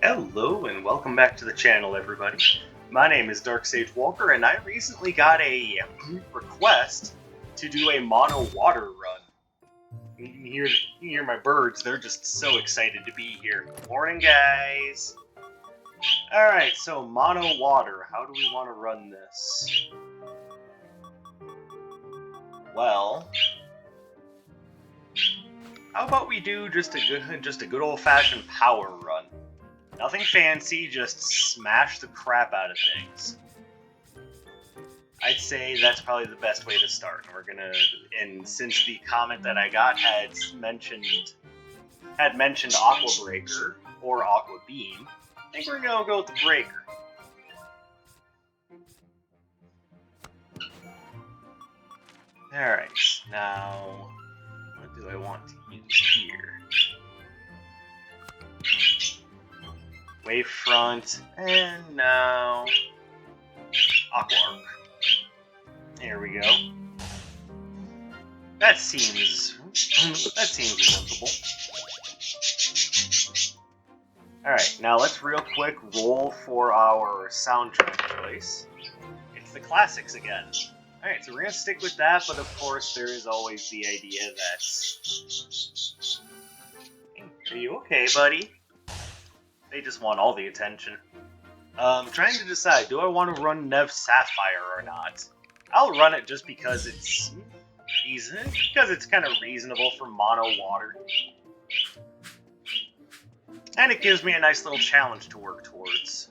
Hello and welcome back to the channel, everybody. My name is Dark Sage Walker, and I recently got a request to do a mono water run. You can hear my birds; they're just so excited to be here. Morning, guys. All right, so mono water. How do we want to run this? Well, how about we do just a good old-fashioned power run? Nothing fancy, just smash the crap out of things. I'd say that's probably the best way to start. And since the comment that I got had mentioned Aqua Breaker or Aqua Beam, I think we're gonna go with the Breaker. Alright, now what do I want to use here? Wavefront, and now Aqua Arc. There we go. That seems workable. Alright, now let's real quick roll for our soundtrack choice. It's the classics again. Alright, so we're gonna stick with that, but of course there is always the idea that... Are you okay, buddy? They just want all the attention. Trying to decide, do I want to run Nev Sapphire or not? I'll run it just because it's kind of reasonable for mono water. And it gives me a nice little challenge to work towards.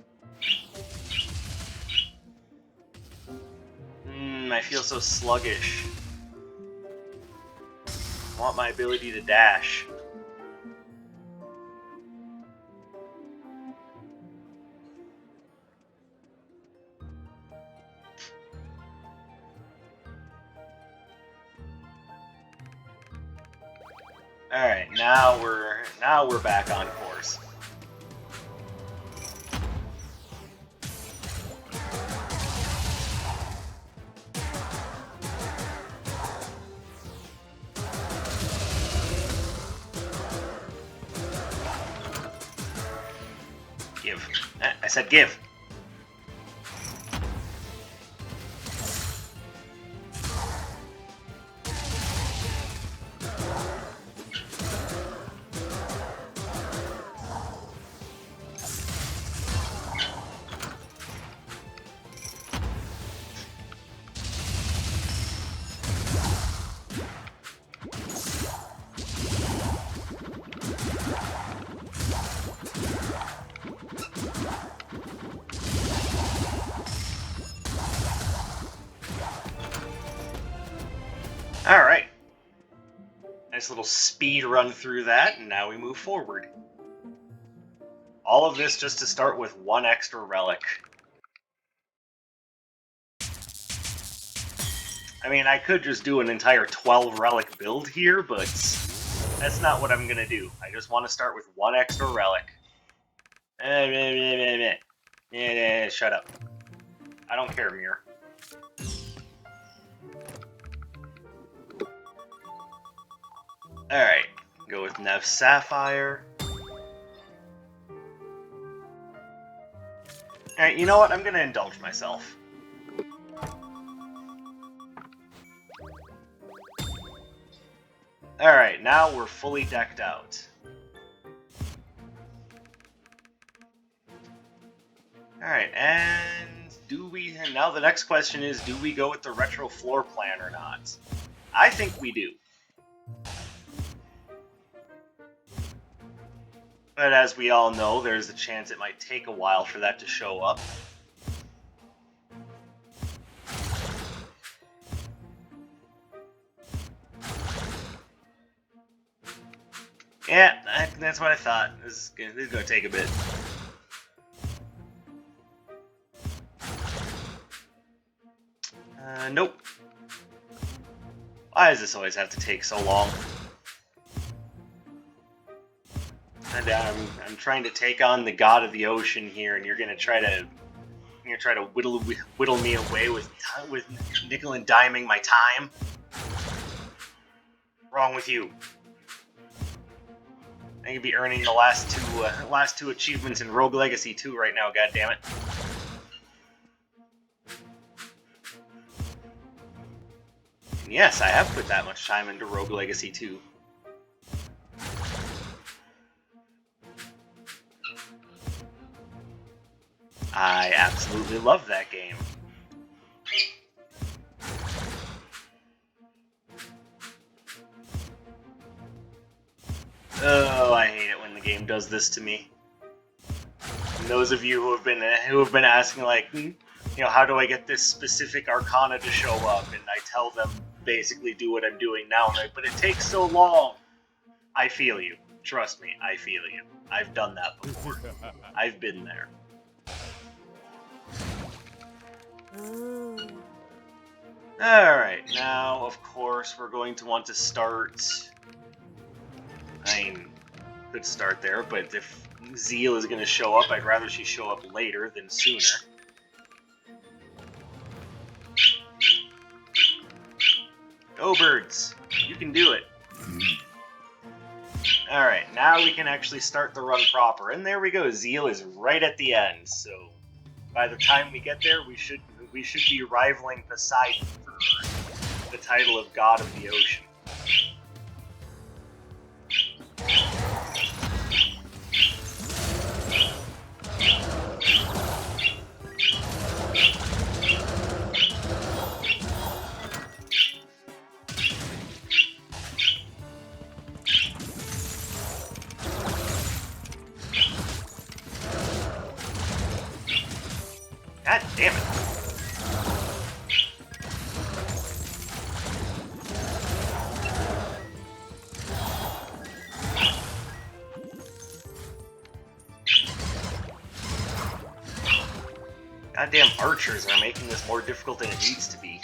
I feel so sluggish. I want my ability to dash. Alright, now we're back on course. Give. I said give. Alright. Nice little speed run through that, and now we move forward. All of this just to start with one extra relic. I mean, I could just do an entire 12 relic build here, but that's not what I'm gonna do. I just want to start with one extra relic. Shut up. I don't care, Mirror. Alright, go with Nev Sapphire. Alright, you know what? I'm gonna indulge myself. Alright, now we're fully decked out. Alright, and now the next question is, do we go with the retro floor plan or not? I think we do. But as we all know, there's a chance it might take a while for that to show up. Yeah, that's what I thought. This is going to take a bit. Nope. Why does this always have to take so long? And I'm trying to take on the god of the ocean here, and you're gonna try to whittle me away with nickel and diming my time. Wrong with you? I could be earning the last two achievements in Rogue Legacy 2 right now. God damn it! And yes, I have put that much time into Rogue Legacy 2. I absolutely love that game. Oh, I hate it when the game does this to me. And those of you who have been asking, like, you know, how do I get this specific Arcana to show up? And I tell them basically do what I'm doing now, and but it takes so long. I feel you. Trust me, I feel you. I've done that before. I've been there. Alright, now, of course, we're going to want to start... I mean, could start there, but if Zeal is going to show up, I'd rather she show up later than sooner. Go, birds! You can do it! Alright, now we can actually start the run proper. And there we go, Zeal is right at the end, so by the time we get there, we should be rivaling Poseidon for the title of God of the Ocean. God damn it. Goddamn archers are making this more difficult than it needs to be.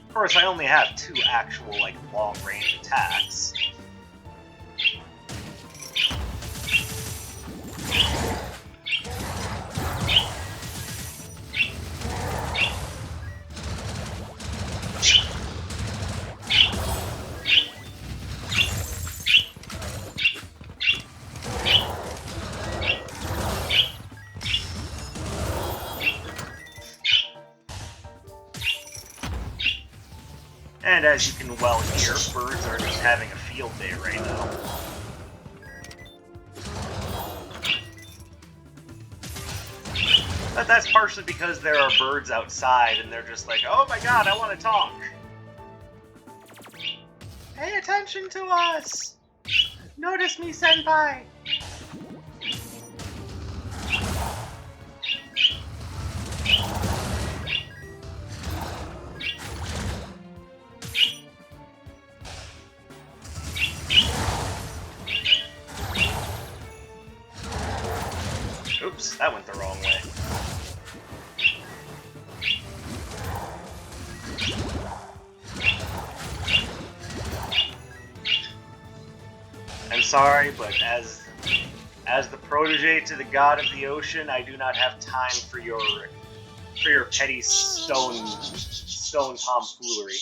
Of course, I only have 2 actual, like, long-range attacks. And as you can well hear, birds are just having a field day right now. But that's partially because there are birds outside and they're just like, oh my god, I want to talk! Pay attention to us! Notice me, senpai! Oops, that went the wrong way. I'm sorry, but as the protege to the god of the ocean, I do not have time for your petty stone tomfoolery.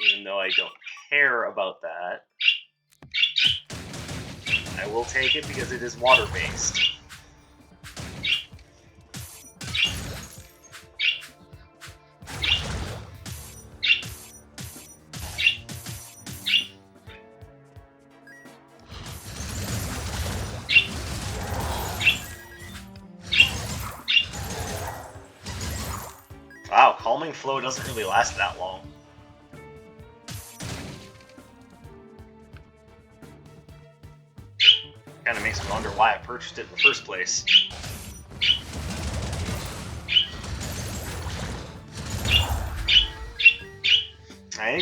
Even though I don't care about that. I will take it because it is water-based. Wow, Calming Flow doesn't really last that long. Kinda makes me wonder why I purchased it in the first place. I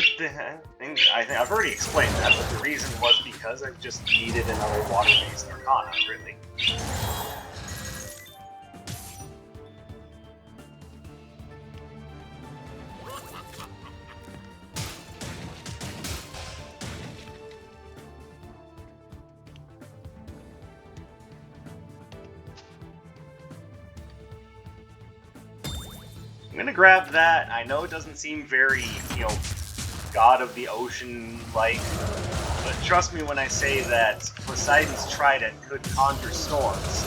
think I've already explained that, but the reason was because I just needed another water-based Arcana, really. I'm gonna grab that. I know it doesn't seem very, God of the Ocean-like, but trust me when I say that Poseidon's trident could conjure storms.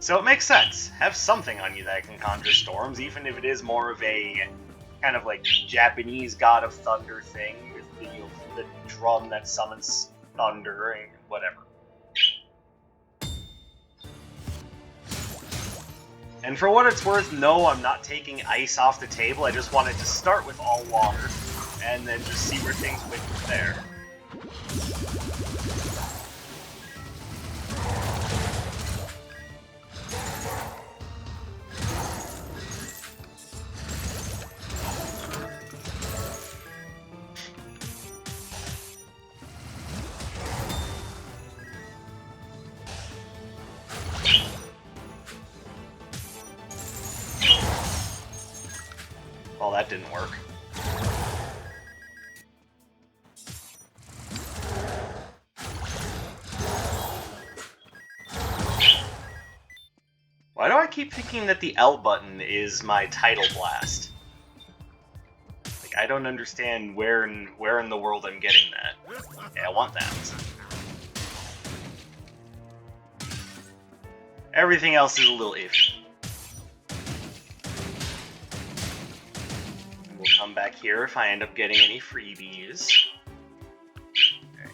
So it makes sense. Have something on you that can conjure storms, even if it is more of a kind of like Japanese god of thunder thing with the drum that summons thunder and whatever. And for what it's worth, no, I'm not taking ice off the table. I just wanted to start with all water and then just see where things went from there. Well, that didn't work. Why do I keep thinking that the L button is my title blast? Like, I don't understand where in the world I'm getting that. Okay, I want that. Everything else is a little iffy. We'll come back here if I end up getting any freebies. Okay.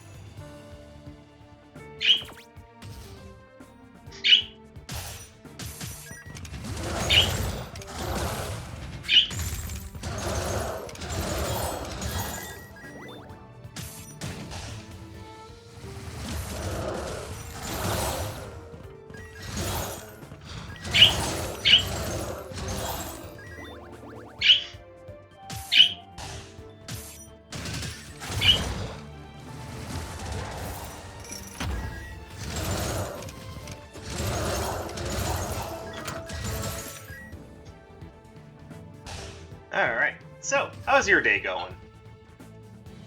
Alright, so, how's your day going?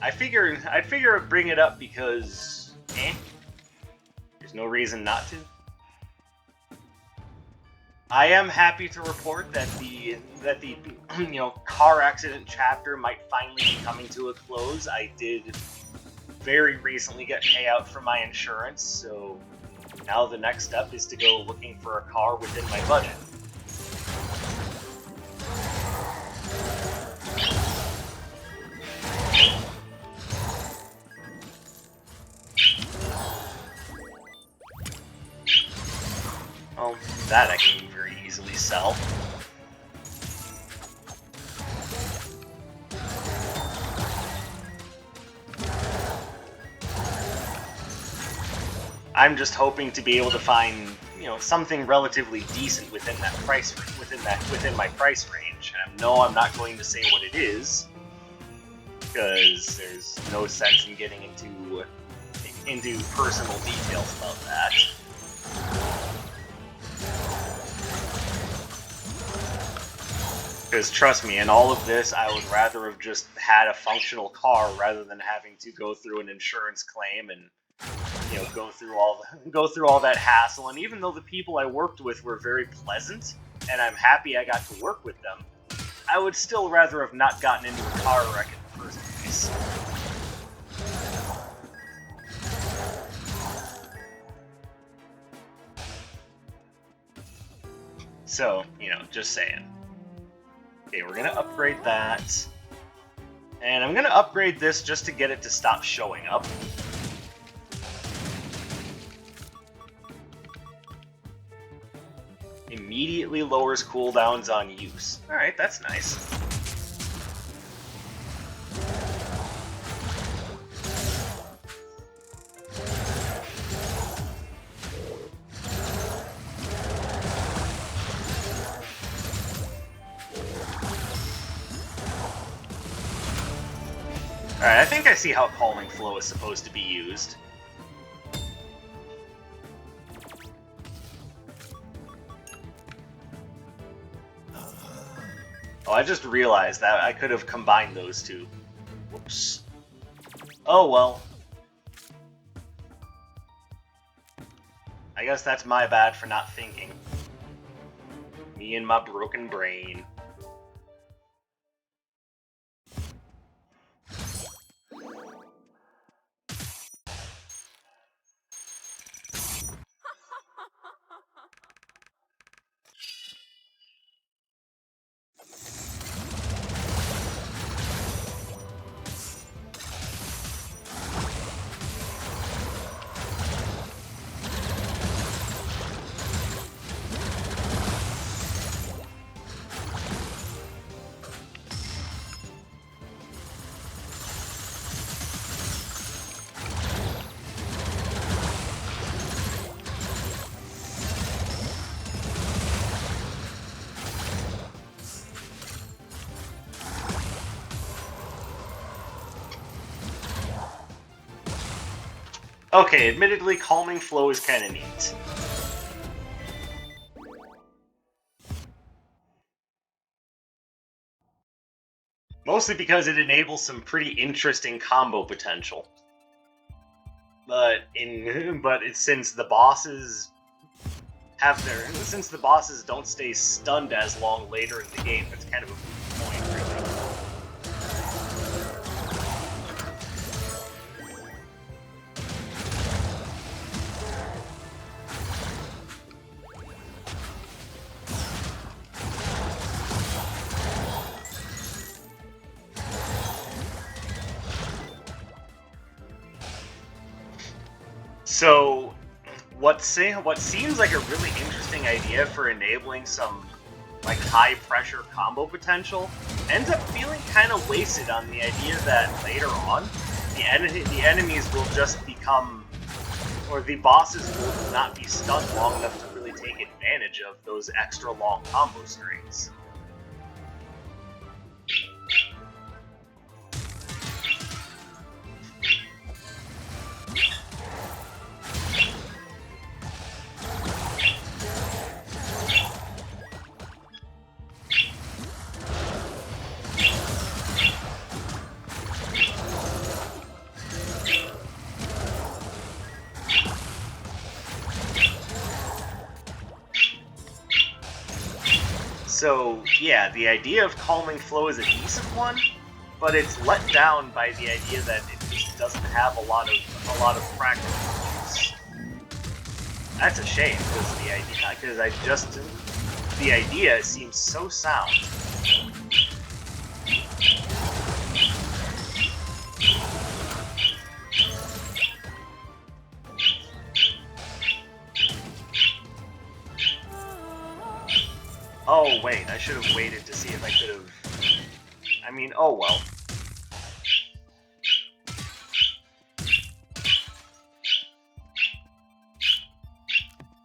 I'd figure I'd bring it up because, there's no reason not to. I am happy to report that the car accident chapter might finally be coming to a close. I did very recently get payout from my insurance, so now the next step is to go looking for a car within my budget. Well, that I can very easily sell. I'm just hoping to be able to find, something relatively decent within that price within my price range. And no, I'm not going to say what it is, because there's no sense in getting into personal details about that. Because trust me, in all of this, I would rather have just had a functional car rather than having to go through an insurance claim and go through all that hassle. And even though the people I worked with were very pleasant, and I'm happy I got to work with them, I would still rather have not gotten into a car wreck in the first place. So, just saying. Okay, we're gonna upgrade that. And I'm gonna upgrade this just to get it to stop showing up. Immediately lowers cooldowns on use. Alright, that's nice. Alright, I think I see how Calming Flow is supposed to be used. Oh, I just realized that I could have combined those two. Whoops. Oh, well. I guess that's my bad for not thinking. Me and my broken brain. Okay, admittedly, Calming Flow is kinda neat. Mostly because it enables some pretty interesting combo potential. But since the bosses since the bosses don't stay stunned as long later in the game, that's kind of a moot point, really. So, what seems like a really interesting idea for enabling some like high pressure combo potential ends up feeling kind of wasted on the idea that later on the enemies will just become, or the bosses will not be stunned long enough to really take advantage of those extra long combo strings. So, yeah, the idea of Calming Flow is a decent one, but it's let down by the idea that it just doesn't have a lot of practical use. That's a shame, because the idea seems so sound. Oh, wait, I should have waited to see if I could have... I mean, oh well.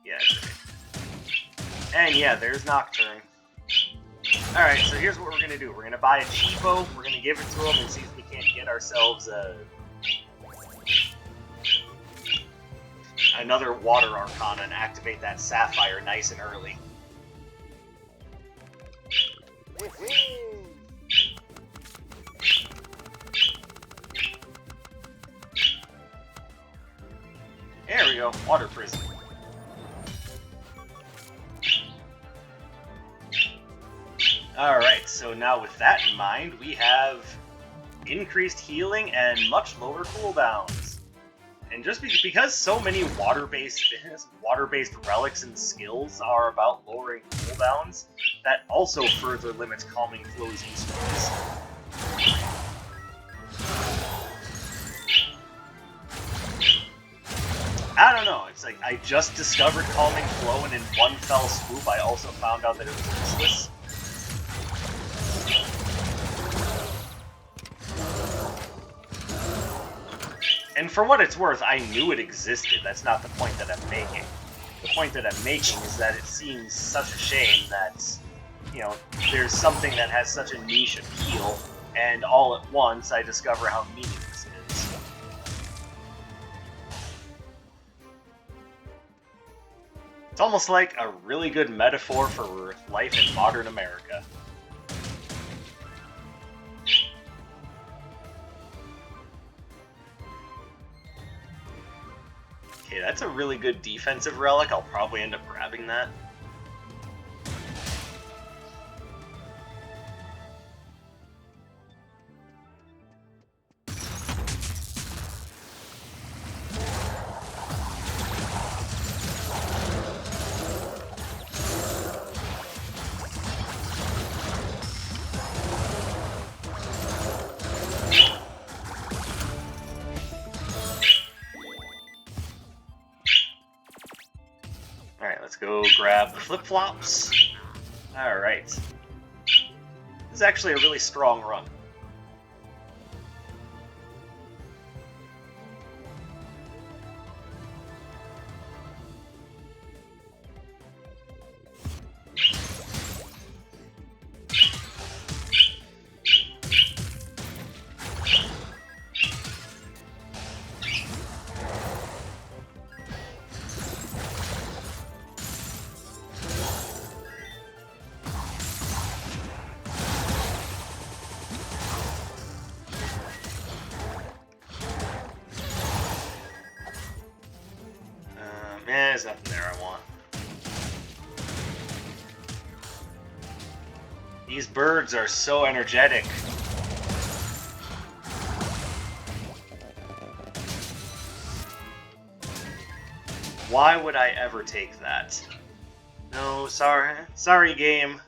Yeah, that's right. And yeah, there's Nocturne. Alright, so here's what we're gonna do. We're gonna buy a cheapo, we're gonna give it to him and see if we can't get ourselves another Water Arcana and activate that Sapphire nice and early. There we go, Water Prison. Alright, so now with that in mind, we have increased healing and much lower cooldowns. And just because so many water-based relics and skills are about lowering cooldowns, that also further limits Calming Flow's usefulness. I don't know, it's like I just discovered Calming Flow and in one fell swoop I also found out that it was useless. And for what it's worth, I knew it existed. That's not the point that I'm making. The point that I'm making is that it seems such a shame that, you know, there's something that has such a niche appeal, and all at once I discover how meaningless it is. It's almost like a really good metaphor for life in modern America. Okay, that's a really good defensive relic. I'll probably end up grabbing that. go grab the flip-flops. Alright. This is actually a really strong run. There's nothing there I want. These birds are so energetic. Why would I ever take that? No, sorry game.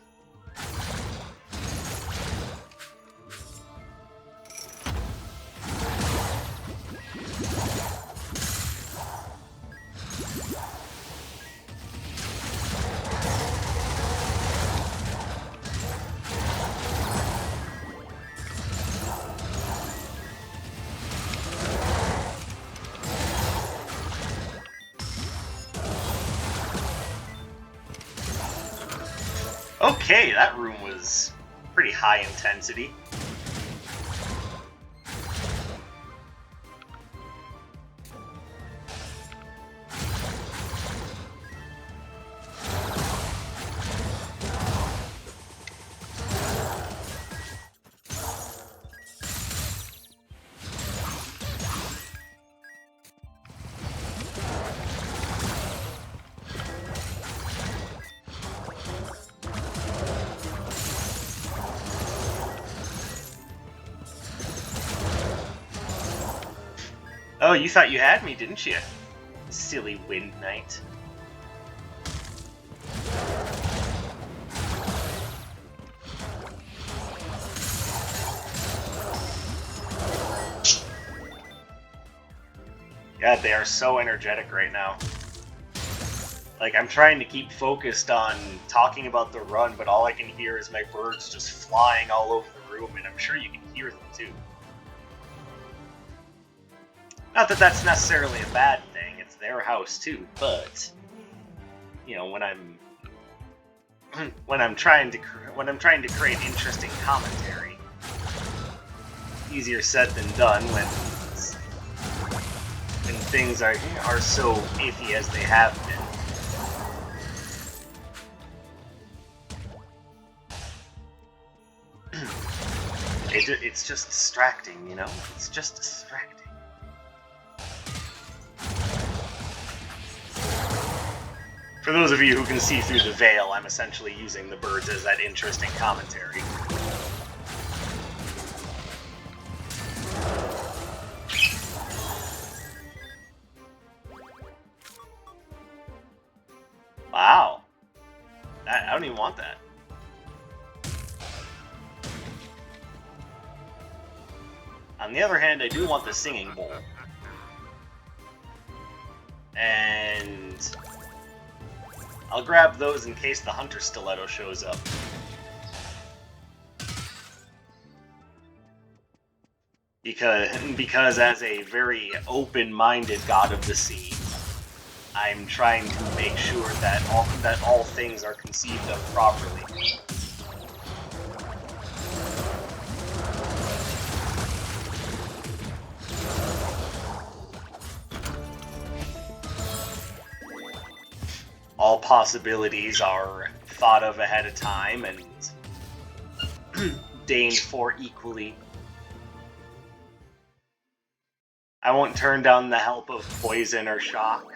Okay, that room was pretty high intensity. Oh, you thought you had me, didn't you? Silly Wind Knight. God, they are so energetic right now. Like, I'm trying to keep focused on talking about the run, but all I can hear is my birds just flying all over the room, and I'm sure you can hear them too. Not that that's necessarily a bad thing, it's their house too, but you know, when I'm trying to create interesting commentary, easier said than done when things are so iffy as they have been. It's just distracting, you know? It's just distracting. For those of you who can see through the veil, I'm essentially using the birds as that interesting commentary. Wow. I don't even want that. On the other hand, I do want the singing bowl. And I'll grab those in case the Hunter Stiletto shows up. Because as a very open-minded god of the sea, I'm trying to make sure that all things are conceived of properly. All possibilities are thought of ahead of time and deigned for equally. I won't turn down the help of poison or shock.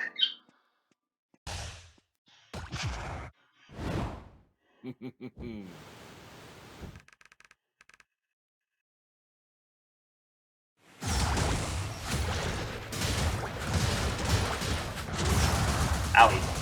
Owie.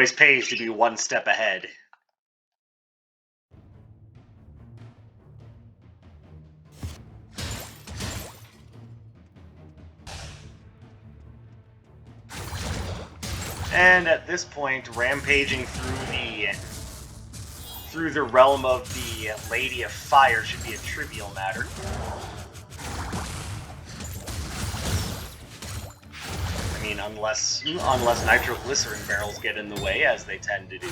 always pays to be one step ahead. And at this point, rampaging through the realm of the Lady of Fire should be a trivial matter. I mean, unless nitroglycerin barrels get in the way, as they tend to do.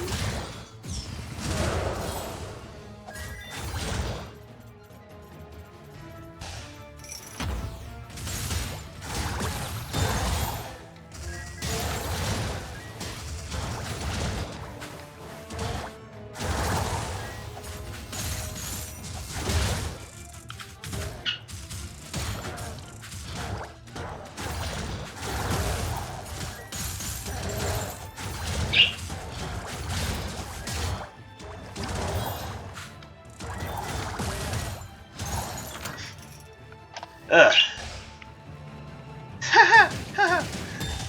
Ugh.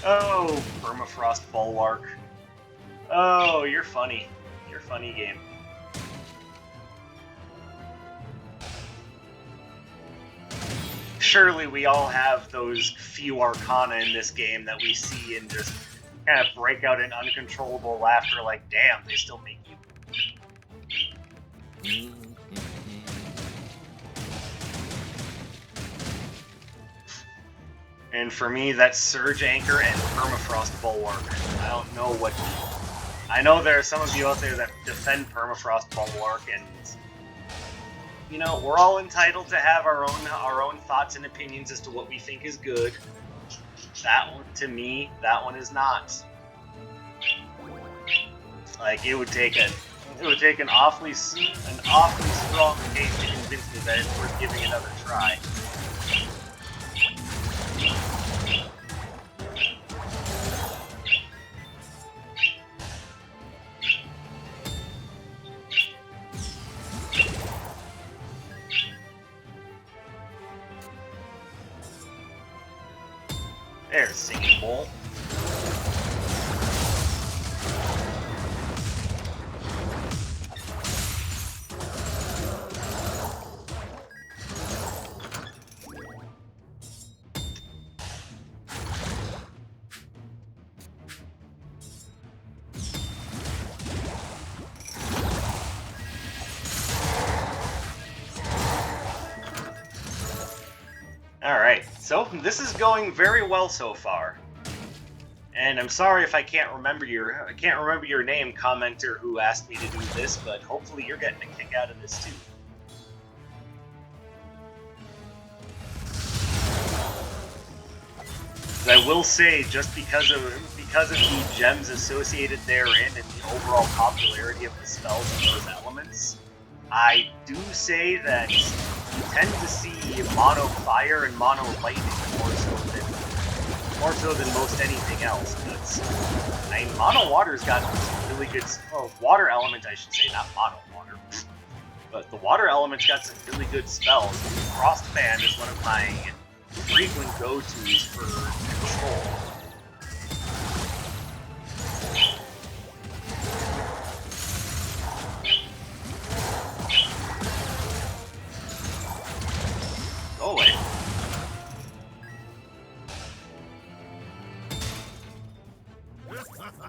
Oh, permafrost bulwark. Oh, you're funny. You're funny, game. Surely we all have those few arcana in this game that we see and just kind of break out in uncontrollable laughter like, damn, they still make you. And for me, that's Surge Anchor and Permafrost Bulwark. I don't know what... I know there are some of you out there that defend Permafrost Bulwark, and... You know, we're all entitled to have our own thoughts and opinions as to what we think is good. That one, to me, that one is not. Like, it would take an awfully strong case to convince me that it's worth giving another try. There's Singing Bowl. Alright, so this is going very well so far. And I'm sorry if I can't remember your name, commenter who asked me to do this, but hopefully you're getting a kick out of this too. I will say, just because of the gems associated therein and the overall popularity of the spells and those elements, I do say that you tend to see mono fire and mono lightning more so than most anything else. Because, I mean, mono water's got some really good, well, water element I should say, not mono water. But the water element's got some really good spells. Frostband is one of my frequent go-tos for control. Go away.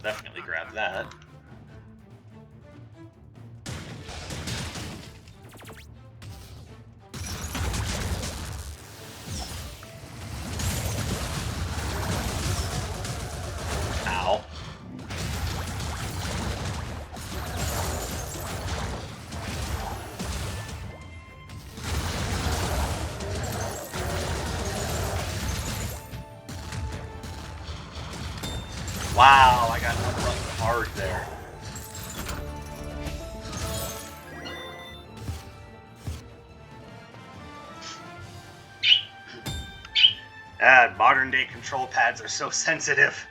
Definitely grab that. Ow. Wow, I got one hard there. Modern day control pads are so sensitive.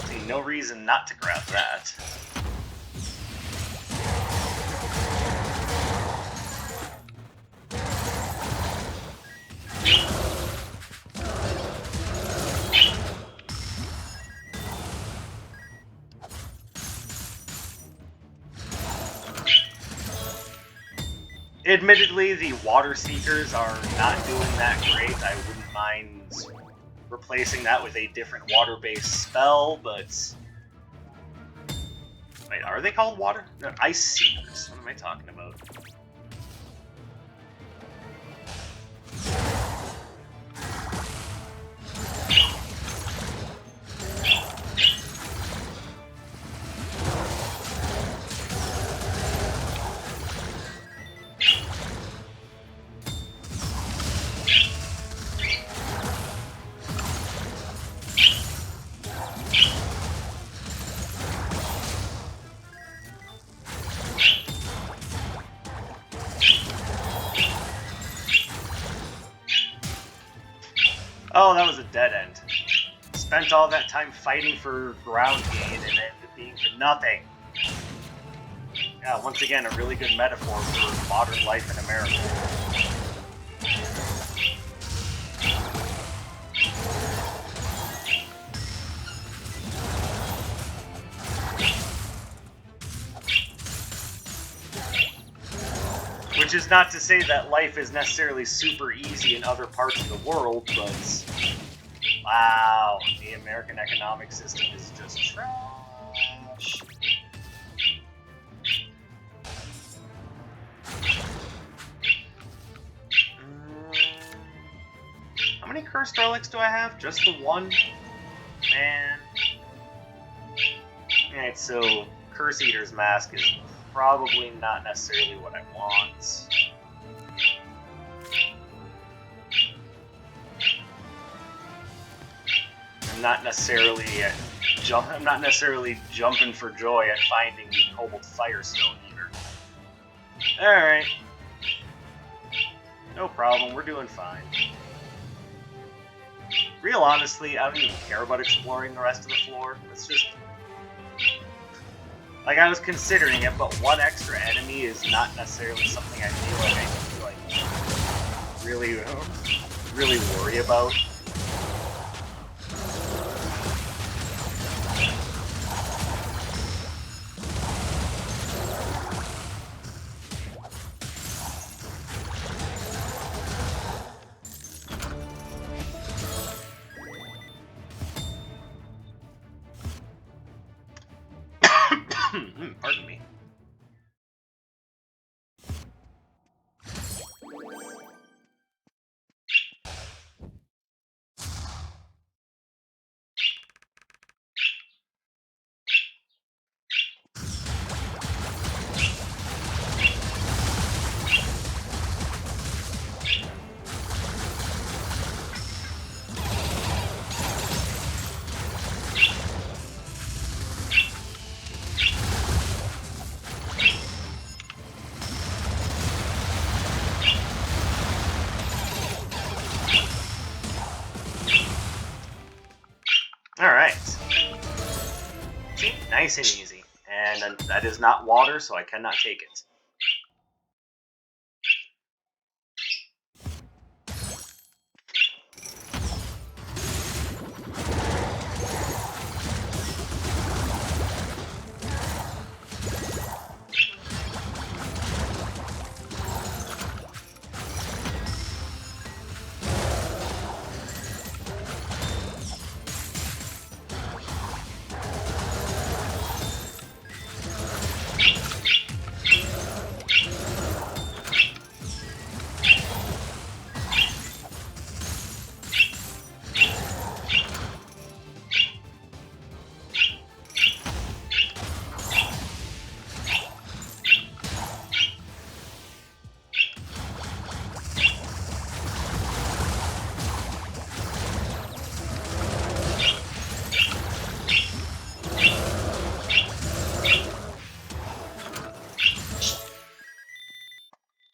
See, no reason not to grab that. Admittedly, the water seekers are not doing that great. I wouldn't mind replacing that with a different water-based spell, but... Wait, are they called water? No, ice seekers. What am I talking about? Oh, that was a dead end. Spent all that time fighting for ground gain and ended up being for nothing. Yeah, once again, a really good metaphor for modern life in America. Which is not to say that life is necessarily super easy in other parts of the world, but... Wow, the American economic system is just trash. How many cursed relics do I have? Just the one? Man. Alright, so Curse Eater's Mask is probably not necessarily what I want. I'm not necessarily jumping for joy at finding the Cobalt Firestone either. Alright. No problem, we're doing fine. Real honestly, I don't even care about exploring the rest of the floor. It's just... Like, I was considering it, but one extra enemy is not necessarily something I feel like I need to, really worry about. Pardon me. Alright. Nice and easy. And that is not water, so I cannot take it.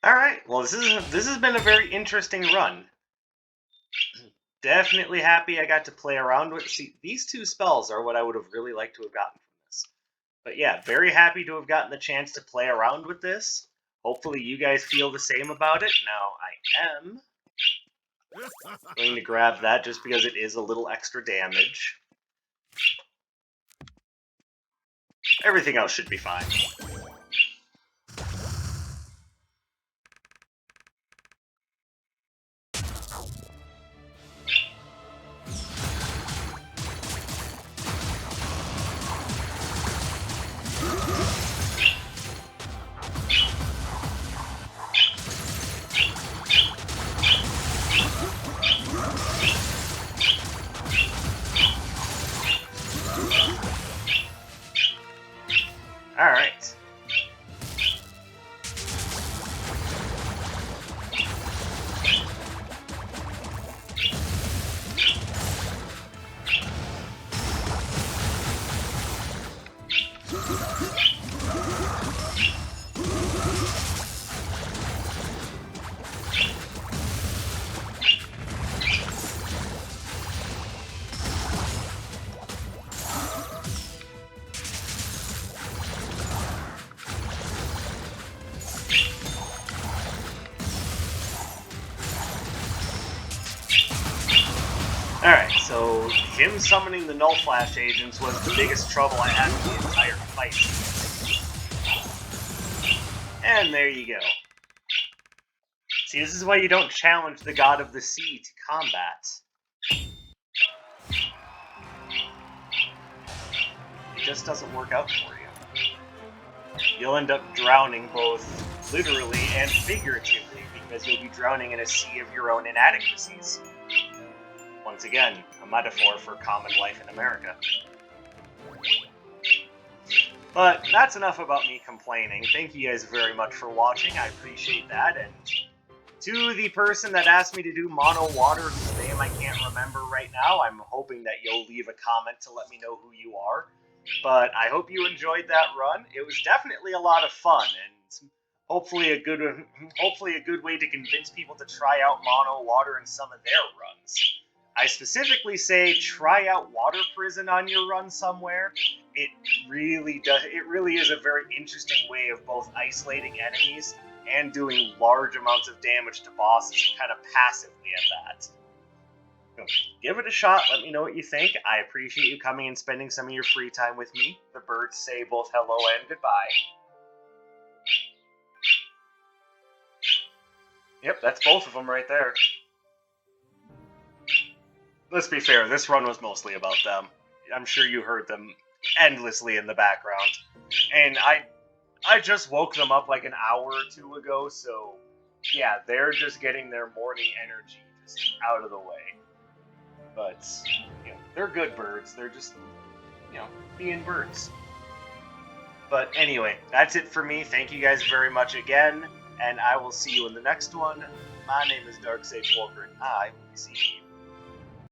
Alright, well this has been a very interesting run. definitely happy I got to play around with. See, these two spells are what I would have really liked to have gotten from this. But yeah, very happy to have gotten the chance to play around with this. Hopefully you guys feel the same about it. Now, I am going to grab that just because it is a little extra damage. Everything else should be fine. Alright. Alright, so him summoning the Null Flash agents was the biggest trouble I had in the entire fight. And there you go. See, this is why you don't challenge the God of the Sea to combat. It just doesn't work out for you. You'll end up drowning both literally and figuratively because you'll be drowning in a sea of your own inadequacies. Once again, a metaphor for common life in America. But that's enough about me complaining. Thank you guys very much for watching. I appreciate that. And to the person that asked me to do Mono Water, whose name I can't remember right now, I'm hoping that you'll leave a comment to let me know who you are. But I hope you enjoyed that run. It was definitely a lot of fun, and hopefully a good way to convince people to try out Mono Water in some of their runs. I specifically say try out Water Prison on your run somewhere. It really is a very interesting way of both isolating enemies and doing large amounts of damage to bosses kind of passively at that. So, give it a shot, let me know what you think. I appreciate you coming and spending some of your free time with me. The birds say both hello and goodbye. Yep, that's both of them right there. Let's be fair, this run was mostly about them. I'm sure you heard them endlessly in the background. And I just woke them up like an hour or two ago, so yeah, they're just getting their morning energy just out of the way. But, you know, they're good birds. They're just, you know, being birds. But anyway, that's it for me. Thank you guys very much again, and I will see you in the next one. My name is Darksage Walker, and I will be seeing you